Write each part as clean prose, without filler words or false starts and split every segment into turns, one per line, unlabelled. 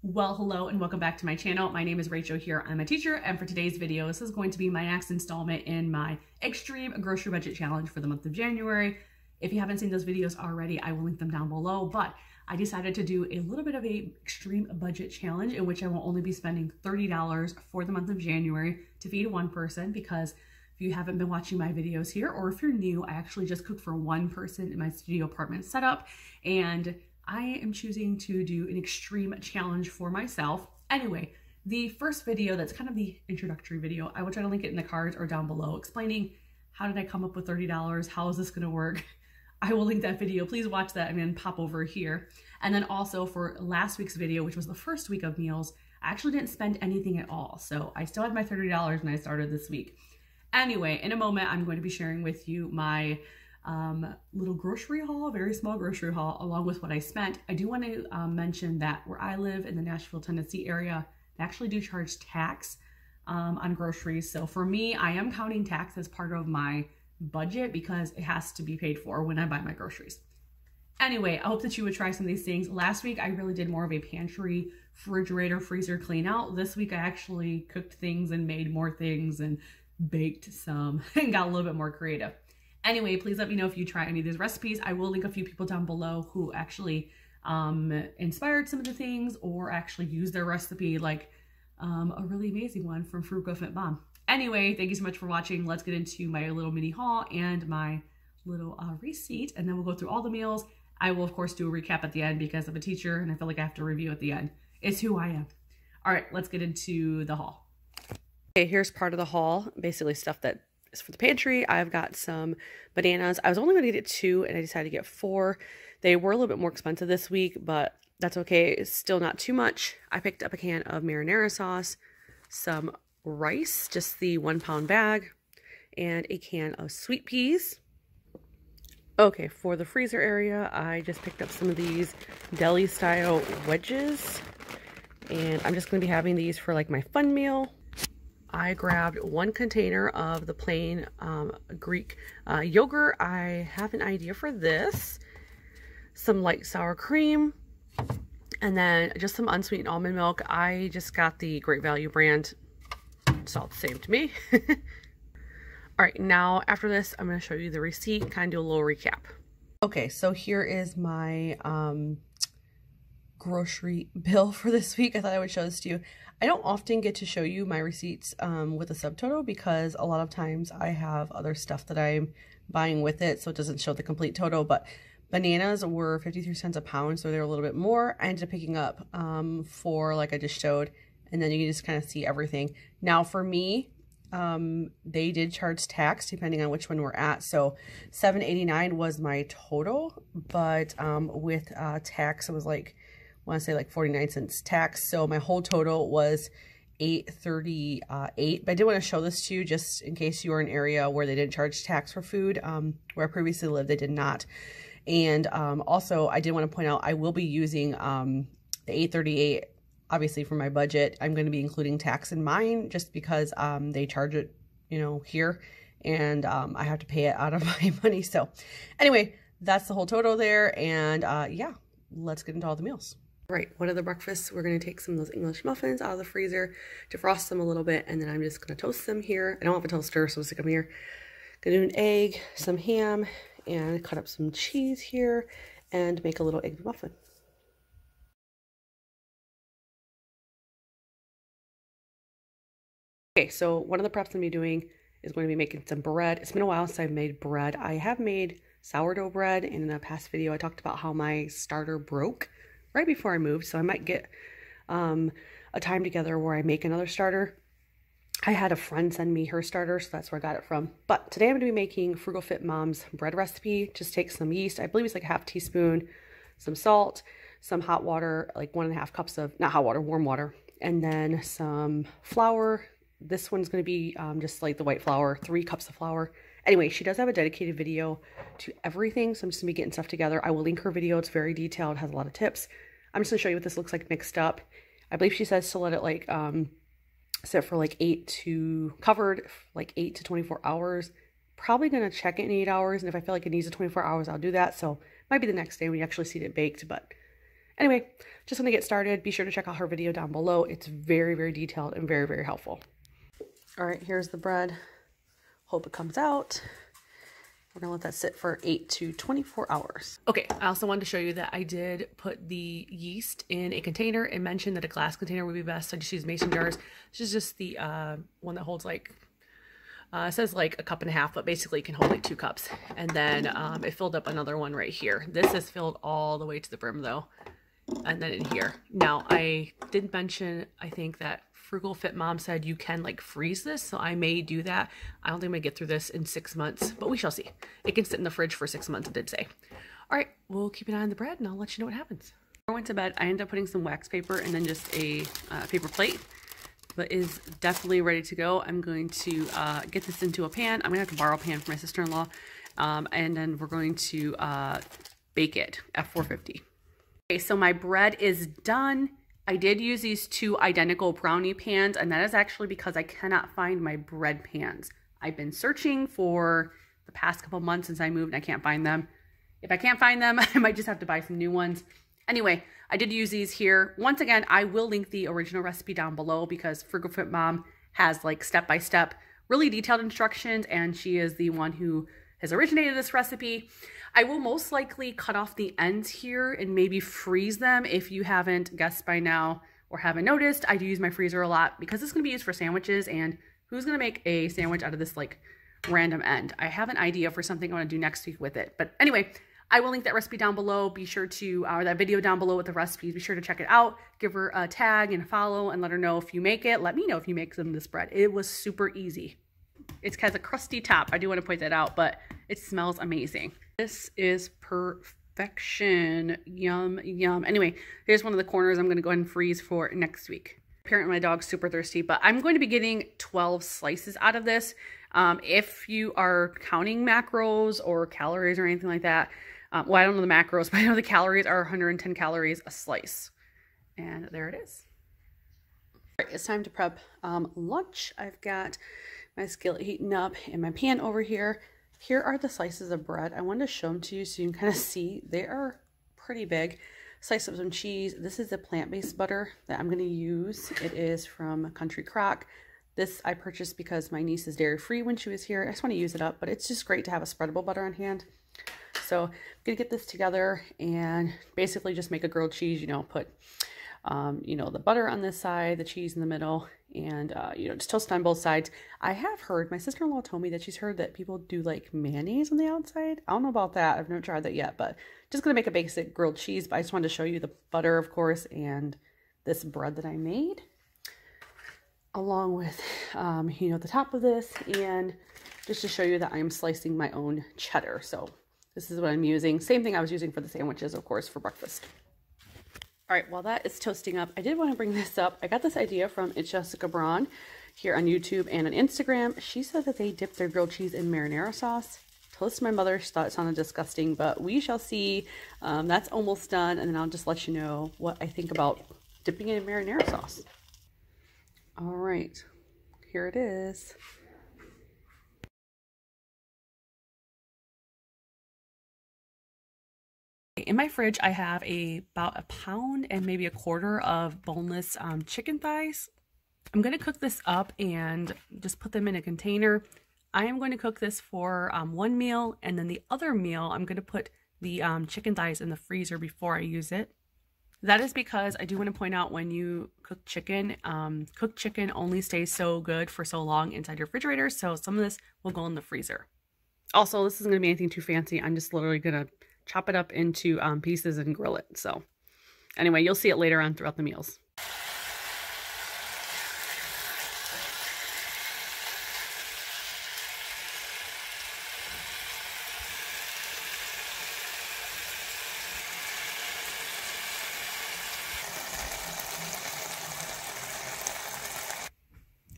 Well, hello and welcome back to my channel. My name is Rachel here. I'm a teacher, and for today's video, this is going to be my next installment in my extreme grocery budget challenge for the month of January. If you haven't seen those videos already, I will link them down below, but I decided to do a little bit of a extreme budget challenge in which I will only be spending $30 for the month of January to feed one person, because if you haven't been watching my videos here, or if you're new, I actually just cook for one person in my studio apartment setup, and I am choosing to do an extreme challenge for myself. Anyway, the first video, that's kind of the introductory video, I will try to link it in the cards or down below, explaining how did I come up with $30, how is this gonna work. I will link that video, please watch that and then pop over here. And then also for last week's video, which was the first week of meals, I actually didn't spend anything at all. So I still had my $30 when I started this week. Anyway, in a moment, I'm going to be sharing with you my little grocery haul, very small grocery haul, along with what I spent. I do want to mention that where I live in the Nashville, Tennessee area, they actually do charge tax on groceries. So for me, I am counting tax as part of my budget because it has to be paid for when I buy my groceries. Anyway, I hope that you would try some of these things. Last week, I really did more of a pantry, refrigerator, freezer clean out. This week, I actually cooked things and made more things and baked some and got a little bit more creative. Anyway, please let me know if you try any of these recipes. I will link a few people down below who actually inspired some of the things or actually used their recipe, like a really amazing one from Frugal Fit Mom. Anyway, thank you so much for watching. Let's get into my little mini haul and my little receipt, and then we'll go through all the meals. I will, of course, do a recap at the end because I'm a teacher and I feel like I have to review at the end. It's who I am. All right, let's get into the haul. Okay, here's part of the haul, basically stuff that is for the pantry. I've got some bananas. I was only going to get 2 and I decided to get 4. They were a little bit more expensive this week, but that's okay. It's still not too much. I picked up a can of marinara sauce, some rice, just the 1-pound bag, and a can of sweet peas. Okay, for the freezer area, I just picked up some of these deli style wedges, and I'm just going to be having these for like my fun meal. I grabbed 1 container of the plain Greek yogurt. I have an idea for this. Some light sour cream. And then just some unsweetened almond milk. I just got the Great Value brand. It's all the same to me. All right, now after this, I'm going to show you the receipt, kind of do a little recap. Okay, so here is my grocery bill for this week. I thought I would show this to you. I don't often get to show you my receipts with a subtotal because a lot of times I have other stuff that I'm buying with it, so it doesn't show the complete total. But bananas were 53 cents a pound, so they're a little bit more. I ended up picking up 4 like I just showed, and then you can just kind of see everything. Now for me, they did charge tax depending on which one we're at. So $7.89 was my total, but with tax, it was like, I want to say like 49 cents tax. So my whole total was $8.38. But I did want to show this to you just in case you are in an area where they didn't charge tax for food. Where I previously lived, they did not. And also, I did want to point out, I will be using the $8.38 obviously for my budget. I'm going to be including tax in mine just because they charge it, you know, here, and I have to pay it out of my money. So anyway, that's the whole total there. And yeah, let's get into all the meals. Right, what are the breakfasts? We're going to take some of those English muffins out of the freezer, defrost them a little bit, and then I'm just going to toast them here. I don't have a toaster, so stick them here. Gonna do an egg, some ham, and cut up some cheese here, and make a little egg muffin. Okay, so one of the preps I'm going to be doing is going to be making some bread. It's been a while since I've made bread. I have made sourdough bread, and in a past video I talked about how my starter broke right before I moved, so I might get a time together where I make another starter. I had a friend send me her starter, so that's where I got it from. But today I'm going to be making Frugal Fit Mom's bread recipe. Just take some yeast, I believe it's like a half teaspoon, some salt, some hot water, like 1.5 cups of, not hot water, warm water, and then some flour. This one's going to be just like the white flour, 3 cups of flour. Anyway, she does have a dedicated video to everything, so I'm just going to be getting stuff together. I will link her video. It's very detailed, has a lot of tips. I'm just going to show you what this looks like mixed up. I believe she says to let it like sit for like 8 to 24 hours. Probably going to check it in 8 hours, and if I feel like it needs a 24 hours, I'll do that. So it might be the next day when you actually see it baked, but anyway, just gonna get started. Be sure to check out her video down below. It's very, very detailed and very, very helpful. All right, here's the bread. Hope it comes out. We're gonna let that sit for 8 to 24 hours. Okay, I also wanted to show you that I did put the yeast in a container and mentioned that a glass container would be best. I just use mason jars. This is just the one that holds like, it says like a cup and a half, but basically it can hold like 2 cups. And then it filled up another one right here. This is filled all the way to the brim though. And then in here. Now I did mention, I think that Frugal Fit Mom said you can like freeze this, so I may do that. I don't think I'm gonna get through this in 6 months, but we shall see. It can sit in the fridge for 6 months, it did say. All right, we'll keep an eye on the bread and I'll let you know what happens. Before I went to bed, I ended up putting some wax paper and then just a paper plate, but is definitely ready to go. I'm going to get this into a pan. I'm gonna have to borrow a pan from my sister-in-law, and then we're going to bake it at 450. Okay, so my bread is done. I did use these 2 identical brownie pans, and that is actually because I cannot find my bread pans. I've been searching for the past couple months since I moved and I can't find them. If I can't find them, I might just have to buy some new ones. Anyway, I did use these here. Once again, I will link the original recipe down below because Frugal Fit Mom has like step-by-step, really detailed instructions, and she is the one who has originated this recipe. I will most likely cut off the ends here and maybe freeze them. If you haven't guessed by now or haven't noticed, I do use my freezer a lot because it's going to be used for sandwiches, and who's going to make a sandwich out of this like random end? I have an idea for something I want to do next week with it. But anyway, I will link that recipe down below. Be sure to, or that video down below with the recipes, be sure to check it out. Give her a tag and a follow and let her know if you make it. Let me know if you make some of this bread. It was super easy. It has a crusty top. I do want to point that out, but it smells amazing. This is perfection. Yum, yum. Anyway, here's one of the corners I'm going to go ahead and freeze for next week. Apparently my dog's super thirsty, but I'm going to be getting 12 slices out of this. If you are counting macros or calories or anything like that, well, I don't know the macros, but I know the calories are 110 calories a slice. And there it is. All right, it's time to prep lunch. I've got my skillet heating up and my pan over here. Here are the slices of bread. I wanted to show them to you so you can kind of see. They are pretty big. Slice of some cheese. This is a plant-based butter that I'm going to use. It is from Country Crock. This I purchased because my niece is dairy-free when she was here. I just want to use it up, but it's just great to have a spreadable butter on hand. So I'm going to get this together and basically just make a grilled cheese, you know, put you know, the butter on this side, the cheese in the middle, and you know, just toast on both sides. I have heard, my sister-in-law told me that she's heard that people do like mayonnaise on the outside. I don't know about that. I've never tried that yet, but just gonna make a basic grilled cheese. But I just wanted to show you the butter, of course, and this bread that I made, along with you know, the top of this, and just to show you that I'm slicing my own cheddar. So this is what I'm using. Same thing I was using for the sandwiches, of course, for breakfast. All right, while that is toasting up, I did want to bring this up. I got this idea from It's Jessica Braun here on YouTube and on Instagram. She said that they dip their grilled cheese in marinara sauce. Told this to my mother. She thought it sounded disgusting, but we shall see. That's almost done, and then I'll just let you know what I think about dipping it in marinara sauce. All right, here it is. In my fridge, I have about a pound and maybe a quarter of boneless chicken thighs. I'm going to cook this up and just put them in a container. I am going to cook this for one meal, and then the other meal, I'm going to put the chicken thighs in the freezer before I use it. That is because I do want to point out, when you cook chicken only stays so good for so long inside your refrigerator, so some of this will go in the freezer. Also, this isn't going to be anything too fancy. I'm just literally going to chop it up into pieces and grill it. So anyway, you'll see it later on throughout the meals.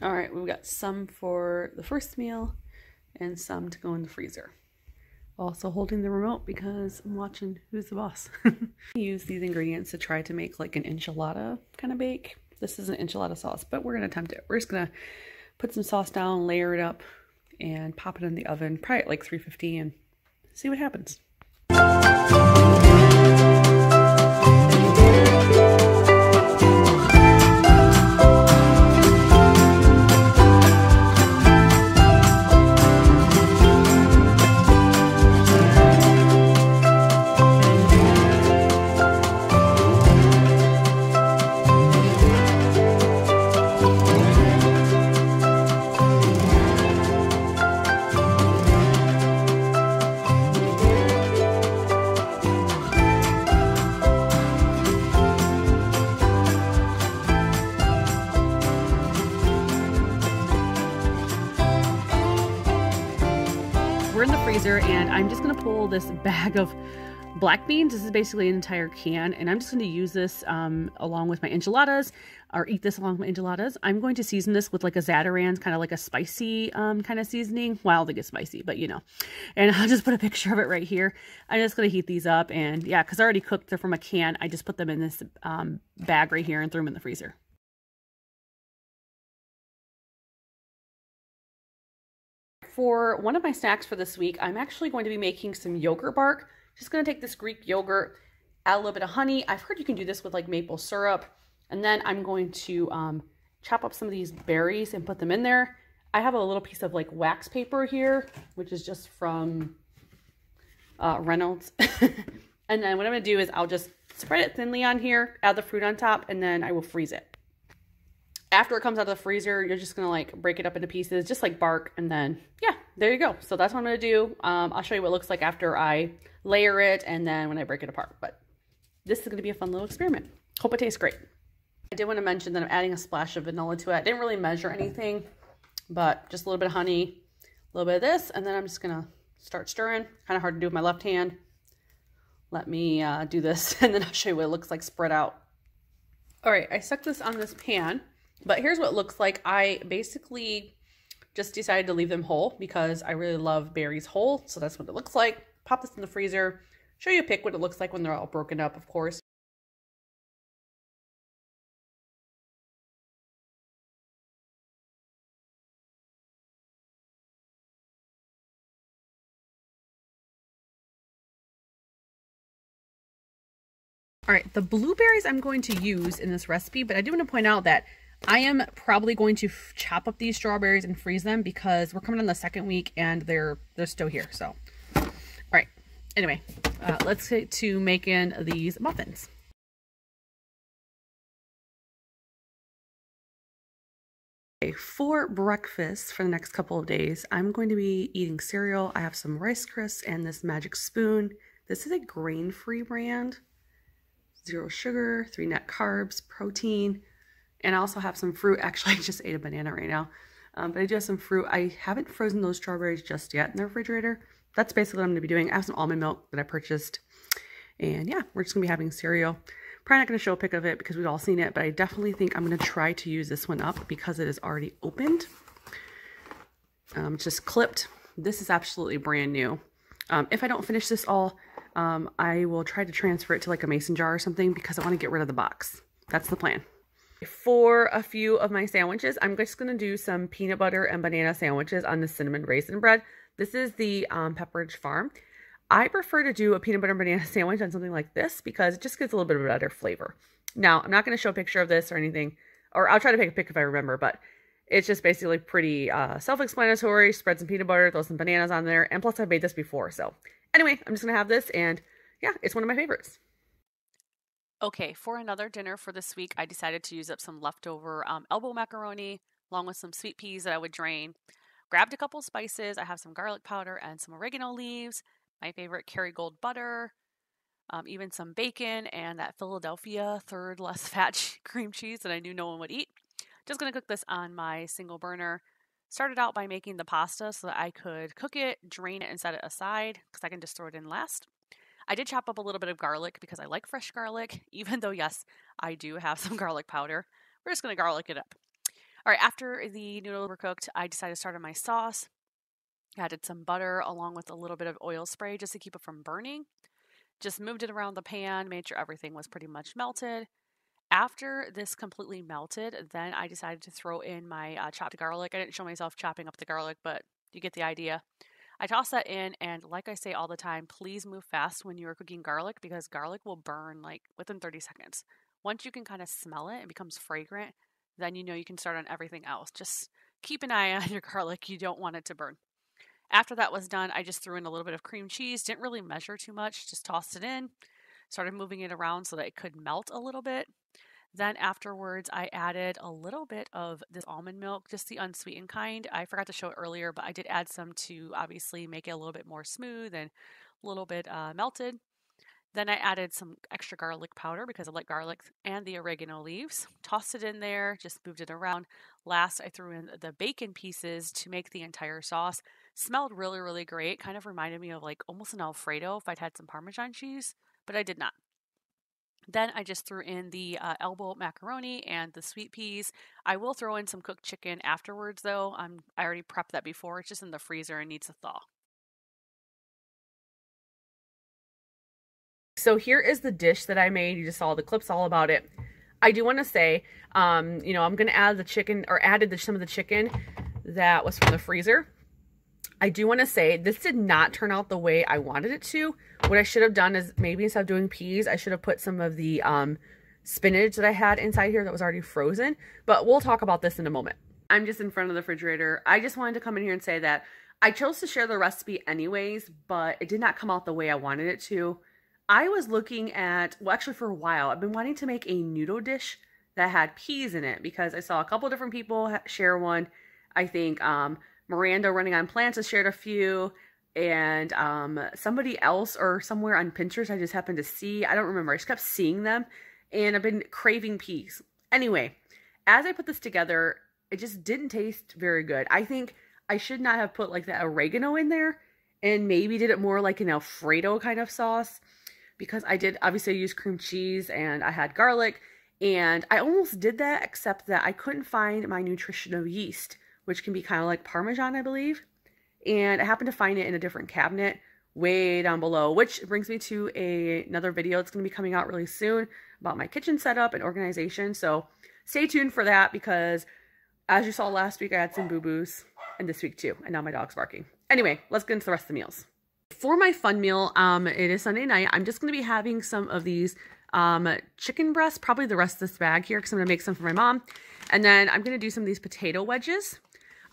All right, we've got some for the first meal and some to go in the freezer. Also holding the remote because I'm watching Who's the Boss. I use these ingredients to try to make like an enchilada kind of bake. This is an enchilada sauce, but we're going to attempt it. We're just going to put some sauce down, layer it up, and pop it in the oven, probably at like 350, and see what happens. freezer, and I'm just gonna pull this bag of black beans. This is basically an entire can, and I'm just going to use this along with my enchiladas, or eat this along with my enchiladas. I'm going to season this with like a Zatarain's, kind of like a spicy kind of seasoning. Well, they get spicy, but you know. And I'll just put a picture of it right here. I'm just going to heat these up, and yeah, because I already cooked them from a can, I just put them in this bag right here and threw them in the freezer. For one of my snacks for this week, I'm actually going to be making some yogurt bark. Just going to take this Greek yogurt, add a little bit of honey. I've heard you can do this with like maple syrup. And then I'm going to chop up some of these berries and put them in there. I have a little piece of like wax paper here, which is just from Reynolds. And then what I'm going to do is I'll just spread it thinly on here, add the fruit on top, and then I will freeze it. After it comes out of the freezer, you're just going to like break it up into pieces, just like bark. And then, yeah, there you go. So that's what I'm going to do. I'll show you what it looks like after I layer it and then when I break it apart. But this is going to be a fun little experiment. Hope it tastes great. I did want to mention that I'm adding a splash of vanilla to it. I didn't really measure anything, but just a little bit of honey, a little bit of this, and then I'm just going to start stirring. Kind of hard to do with my left hand. Let me do this, and then I'll show you what it looks like spread out. All right, I stuck this on this pan, but here's what it looks like. I basically just decided to leave them whole because I really love berries whole, so that's what it looks like. Pop this in the freezer, show you a pic what it looks like when they're all broken up, of course. All right, the blueberries I'm going to use in this recipe, but I do want to point out that I am probably going to chop up these strawberries and freeze them because we're coming on the second week and they're still here. So, all right. Anyway, let's get to making these muffins. Okay, for breakfast for the next couple of days, I'm going to be eating cereal. I have some Rice Crisps and this Magic Spoon. This is a grain-free brand. 0 sugar, 3 net carbs, protein, and I also have some fruit. Actually, I just ate a banana right now, but I do have some fruit. I haven't frozen those strawberries just yet in the refrigerator. That's basically what I'm going to be doing. I have some almond milk that I purchased, and yeah, we're just going to be having cereal. Probably not going to show a pic of it because we've all seen it, but I definitely think I'm going to try to use this one up because it is already opened. It's just clipped. This is absolutely brand new. If I don't finish this all, I will try to transfer it to like a mason jar or something because I want to get rid of the box. That's the plan. For a few of my sandwiches, I'm just going to do some peanut butter and banana sandwiches on the cinnamon raisin bread. This is the Pepperidge Farm. I prefer to do a peanut butter and banana sandwich on something like this because it just gets a little bit of a better flavor. Now, I'm not going to show a picture of this or anything, or I'll try to take a pic if I remember, but it's just basically pretty self-explanatory. Spread some peanut butter, throw some bananas on there, and plus I've made this before. So anyway, I'm just going to have this, and yeah, it's one of my favorites. Okay, for another dinner for this week, I decided to use up some leftover elbow macaroni along with some sweet peas that I would drain. Grabbed a couple spices. I have some garlic powder and some oregano leaves, my favorite Kerrygold butter, even some bacon and that Philadelphia third less fat cream cheese that I knew no one would eat. Just going to cook this on my single burner. Started out by making the pasta so that I could cook it, drain it, and set it aside because I can just throw it in last. I did chop up a little bit of garlic because I like fresh garlic, even though, yes, I do have some garlic powder. We're just going to garlic it up. All right, after the noodles were cooked, I decided to start on my sauce. Added some butter along with a little bit of oil spray just to keep it from burning. Just moved it around the pan, made sure everything was pretty much melted. After this completely melted, then I decided to throw in my chopped garlic. I didn't show myself chopping up the garlic, but you get the idea. I toss that in, and like I say all the time, please move fast when you are cooking garlic because garlic will burn like within 30 seconds. Once you can kind of smell it, it becomes fragrant, then you know you can start on everything else. Just keep an eye on your garlic. You don't want it to burn. After that was done, I just threw in a little bit of cream cheese. Didn't really measure too much, just tossed it in. Started moving it around so that it could melt a little bit. Then afterwards, I added a little bit of this almond milk, just the unsweetened kind. I forgot to show it earlier, but I did add some to obviously make it a little bit more smooth and a little bit melted. Then I added some extra garlic powder because I like garlic and the oregano leaves. Tossed it in there, just moved it around. Last, I threw in the bacon pieces to make the entire sauce. Smelled really, really great. Kind of reminded me of like almost an Alfredo if I'd had some Parmesan cheese, but I did not. Then I just threw in the elbow macaroni and the sweet peas. I will throw in some cooked chicken afterwards though. I already prepped that before. It's just in the freezer and needs to thaw. So here is the dish that I made. You just saw the clips all about it. I do want to say, you know, I'm going to add the chicken, or added some of the chicken that was from the freezer. I do want to say this did not turn out the way I wanted it to. What I should have done is maybe instead of doing peas, I should have put some of the spinach that I had inside here that was already frozen. But we'll talk about this in a moment. I'm just in front of the refrigerator. I just wanted to come in here and say that I chose to share the recipe anyways, but it did not come out the way I wanted it to. I was looking at, well, actually for a while, I've been wanting to make a noodle dish that had peas in it because I saw a couple different people share one. I think Miranda running on plants has shared a few, and somebody else or somewhere on Pinterest I just happened to see. I don't remember. I just kept seeing them, and I've been craving peas. Anyway, as I put this together, it just didn't taste very good. I think I should not have put like that oregano in there, and maybe did it more like an Alfredo kind of sauce, because I did obviously use cream cheese and I had garlic, and I almost did that, except that I couldn't find my nutritional yeast, which can be kind of like Parmesan, I believe. And I happened to find it in a different cabinet way down below, which brings me to another video that's going to be coming out really soon about my kitchen setup and organization. So stay tuned for that, because as you saw last week, I had some boo-boos, and this week too. And now my dog's barking. Anyway, let's get into the rest of the meals. For my fun meal, it is Sunday night. I'm just going to be having some of these chicken breasts, probably the rest of this bag here, because I'm going to make some for my mom. And then I'm going to do some of these potato wedges.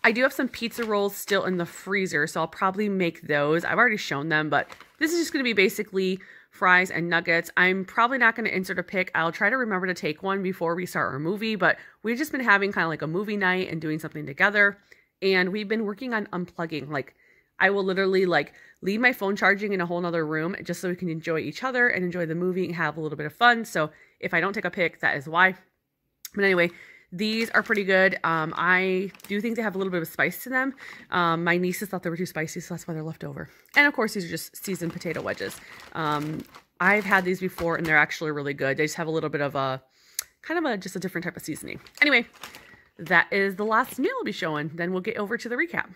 I do have some pizza rolls still in the freezer, so I'll probably make those. I've already shown them, but this is just going to be basically fries and nuggets. I'm probably not going to insert a pic. I'll try to remember to take one before we start our movie, but we've just been having kind of like a movie night and doing something together. And we've been working on unplugging. Like, I will literally like leave my phone charging in a whole nother room just so we can enjoy each other and enjoy the movie and have a little bit of fun. So if I don't take a pic, that is why. But anyway, these are pretty good. I do think they have a little bit of spice to them. My nieces thought they were too spicy, so that's why they're left over. And of course, these are just seasoned potato wedges. I've had these before and they're actually really good. They just have a little bit of a, just a different type of seasoning. Anyway, that is the last meal I'll be showing. Then we'll get over to the recap.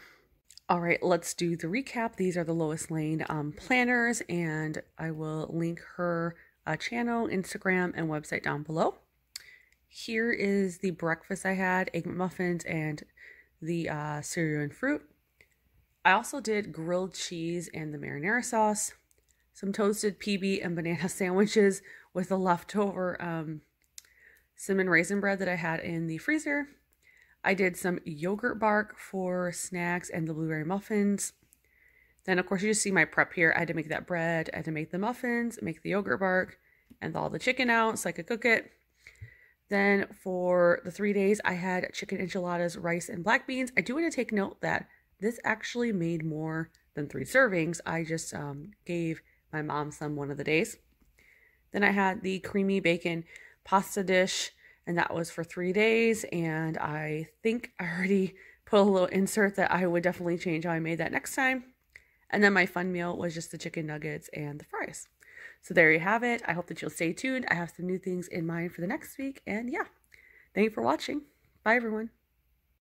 All right, let's do the recap. These are the Louise Lane planners, and I will link her channel, Instagram, and website down below. Here is the breakfast I had, egg muffins and the cereal and fruit. I also did grilled cheese and the marinara sauce, some toasted PB and banana sandwiches with the leftover cinnamon raisin bread that I had in the freezer. I did some yogurt bark for snacks and the blueberry muffins. Then, of course, you just see my prep here. I had to make that bread. I had to make the muffins, make the yogurt bark, and thaw the chicken out so I could cook it. Then for the 3 days, I had chicken enchiladas, rice, and black beans. I do want to take note that this actually made more than 3 servings. I just gave my mom some one of the days. Then I had the creamy bacon pasta dish, and that was for 3 days. And I think I already put a little insert that I would definitely change how I made that next time. And then my fun meal was just the chicken nuggets and the fries. So there you have it. I hope that you'll stay tuned. I have some new things in mind for the next week. And yeah, thank you for watching. Bye, everyone.